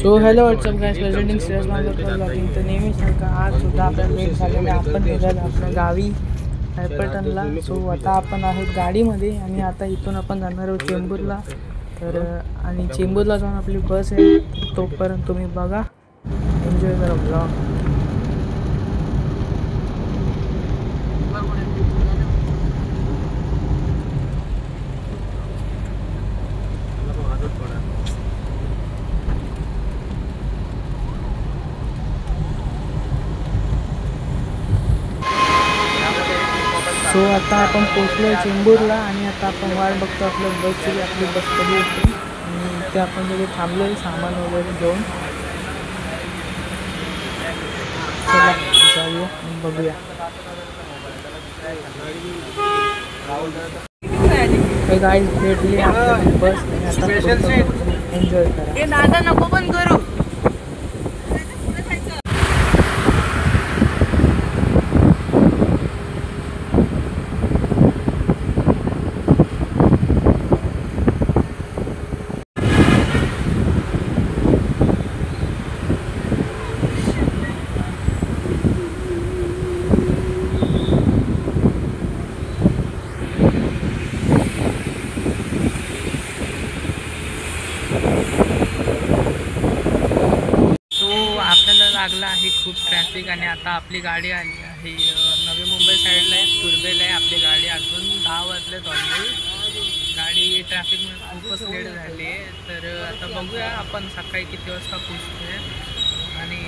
So hello WhatsApp guys, presenting Shreyas Manjrekar blogging. तर नेहमीसारखं आज सुद्धा आपल्याला लेट झालेलं, आपण निघालो आपल्या गावी हैपटनला. सो आता आपण आहोत गाडीमध्ये आणि आता इथून आपण जाणार आहोत चेंबूरला. तर आणि चेंबूरला जाऊन आपली बस आहे, तोपर्यंत तुम्ही बघा, एन्जॉय करा ब्लॉग. सो आता आपण पोचलो चेंबूरला आणि आता आपण वाट बघतो आपल्या बसची. आपली बस कधी येते आणि ते आपण तिथे थांबलो आहे सामान वगैरे घेऊन. चला जाऊया आणि बघूया. गाईज भेटली आपली बस आणि आता एन्जॉय करा. नको पण करू. लागला आहे खूप ट्रॅफिक आणि आता आपली गाडी आली आहे नवी मुंबई साईडला आहे, तुर्बेला आहे आपली गाडी. अजून 10 वाजलेत ऑलमोस्ट. गाडी ट्रॅफिकमुळे खूपच लेट झाली आहे. तर आता बघूया आपण सकाळी किती वाजता पोचतोय. आणि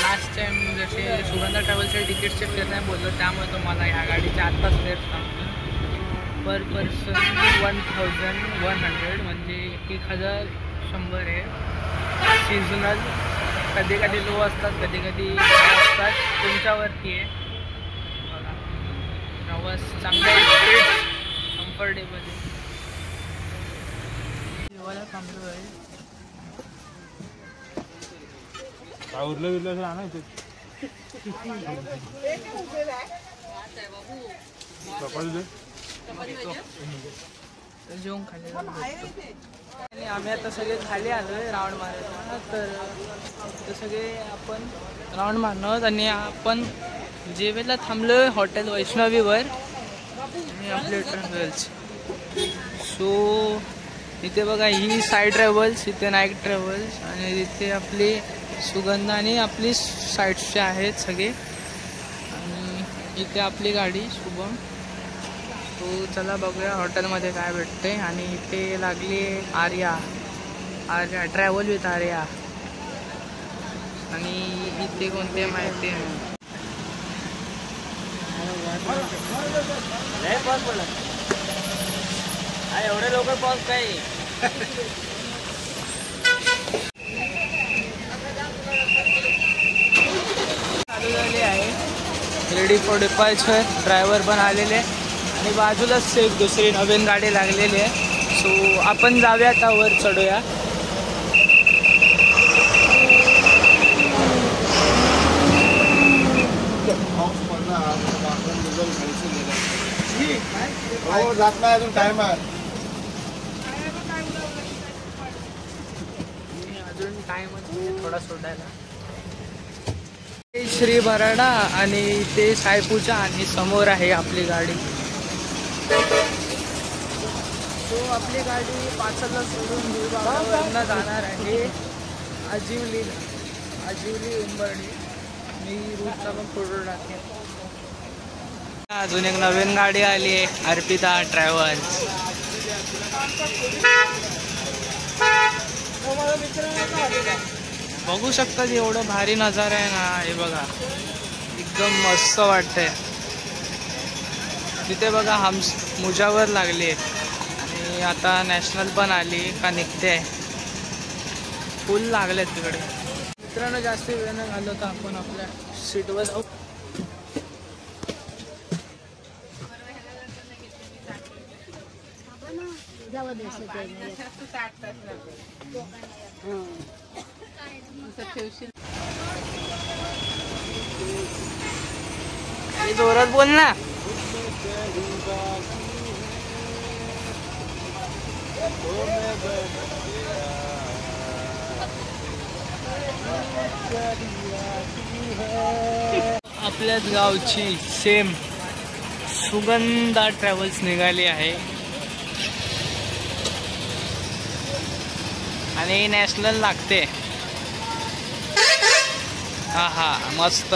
लास्ट टाइम जसे सुगंधा ट्रॅव्हल्सचे तिकीटचे फेअर नाही बोललो, त्यामुळे तुम्हाला ह्या गाडीचे आत्ताच फेअर सांगतो. पर पर्सन 1100 म्हणजे 1100 आहे. सीझनल कधी कधी लो असतात, कधी कधी असतात, तुमच्यावरती आहे. बघा प्रवास चांगला आहे, कम्फर्टेबल आहे. जेवायला थांबलो आहे. उरलं विरलं आणायचं जेवण खाली आणि आम्ही आता सगळे खाली आलो आहे राऊंड मारायला. तर सगळे आपण राऊंड मारणार आणि आपण जेवायला थांबलो आहे हॉटेल वैष्णवीवर आणि आपले ट्रॅव्हल्स. सो इथे बघा ही साई ट्रॅव्हल्स, इथे नाईक ट्रॅव्हल्स आणि इथे आपली सुगंधा आणि आपली साईडचे आहेत सगळे. आणि इथे आपली गाडी शुभम. तो चला बघूया हॉटेलमध्ये काय भेटते. आणि इथे लागली आर्या ट्रॅव्हल विथ आर्या. आणि इथे कोणते माहिती आहे एवढे लवकर पाऊस काय चालू झाली आहे. Ready for departure. ड्रायव्हर पण आलेले आणि बाजूलाच एक दुसरी नवीन गाडी लागलेली आहे. सो आपण जाऊया आता वर चढूया. अजून टाइम आहे, अजून टाइमच थोडा सोडायला. श्री बराडा आणि ते सायपूजा आणि समोर आहे आपली गाडी. तो आपली गाडी पाचला सोडून दूरला जाणार आहे आजिवली उंबरणी. मी रूटचा पण फोटो टाकेन. अजून एक नवीन गाडी आली आहे अर्पिता ट्रॅव्हल्स. बघू शकता एवढं भारी नजारा आहे ना, हे बघा एकदम मस्त वाटतंय. तिथे बघा हम्स मुजावर लागली आणि आता नॅशनल पण आली का निघते आहे. फुल लागले तिकडे. मित्रांनो जास्त वेळ न घालवता आपण आपल्या सीटवर जाऊ. जोरात बोल ना. आपल्याच गावची सेम सुगंधा ट्रॅव्हल्स निघाली आहे आणि नॅशनल लागते. हा हा मस्त.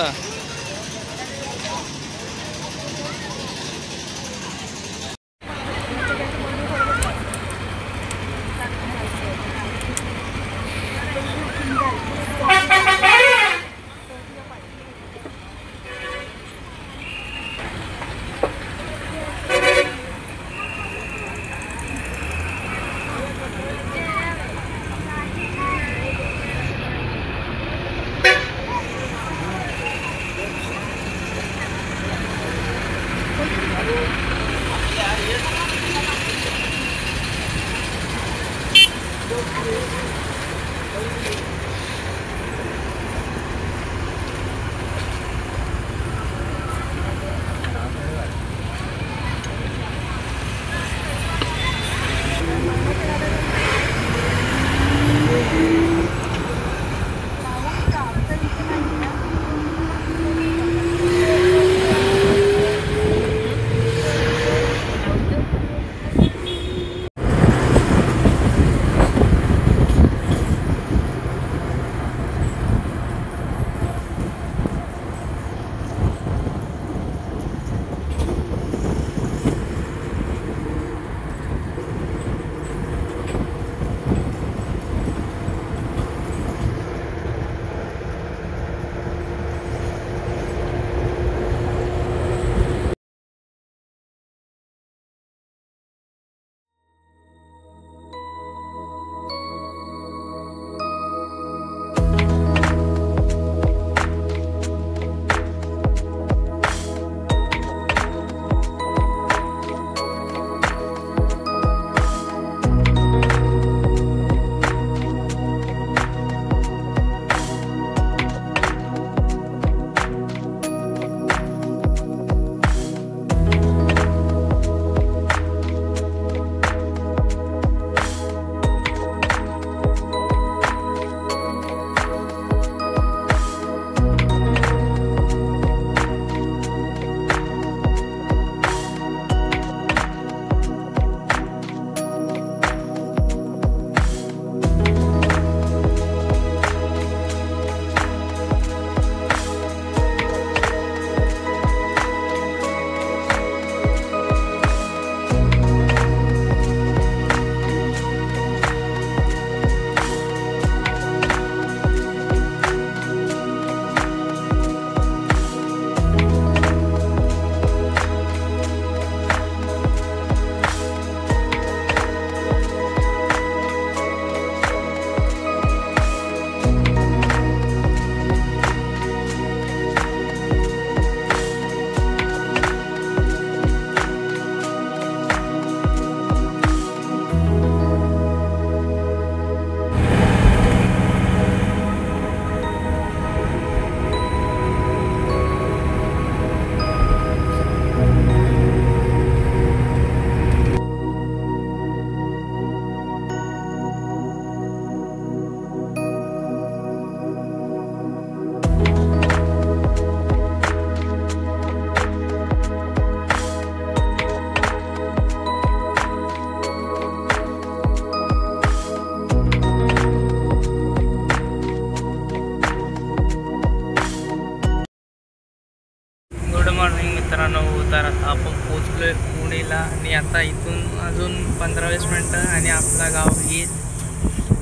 मित्रांनो, तर आता आपण पोचलो आहे पुणेला आणि आता इथून अजून 15-20 मिनटं आणि आपला गाव येईल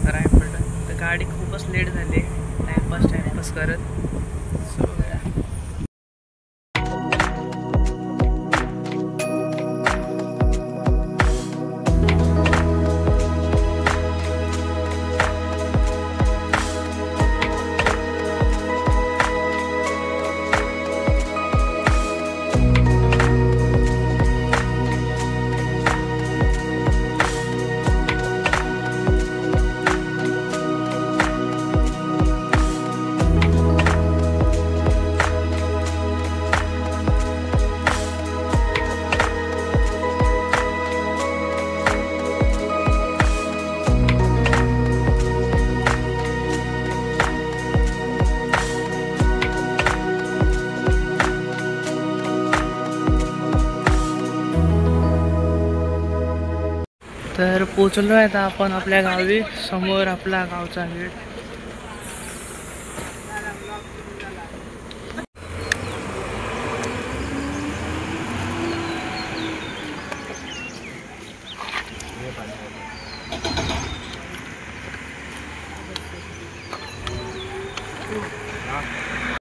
रायगड. तर गाडी खूपच लेट झाली, टाईमपास करत. तर पोचलो आहे आता आपण आपल्या गावी. समोर आपला गावचा गेट.